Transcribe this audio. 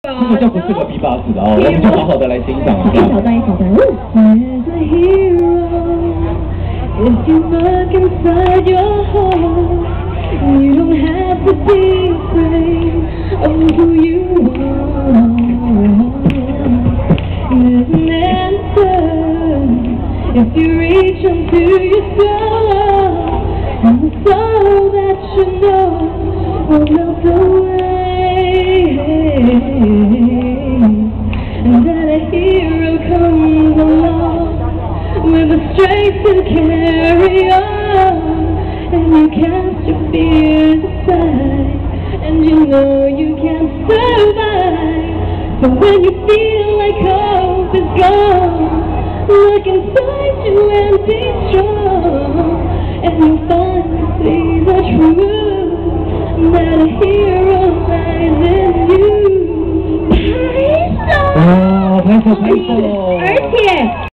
这个就不适合 B-box 的哦，我们就好好的来欣赏一下。一小段一小段。If you look inside your heart, you don't have to be afraid of who you are. There's an answer if you reach into your soul, and the soul that you know will melt away. And then a hero comes along with the strength to carry on, and you cast your fears aside, and you know you can survive. So when you feel like hope is gone, look inside you and be strong, and you'll finally see the truth that a hero lies in you. 哇，拍手拍手！而且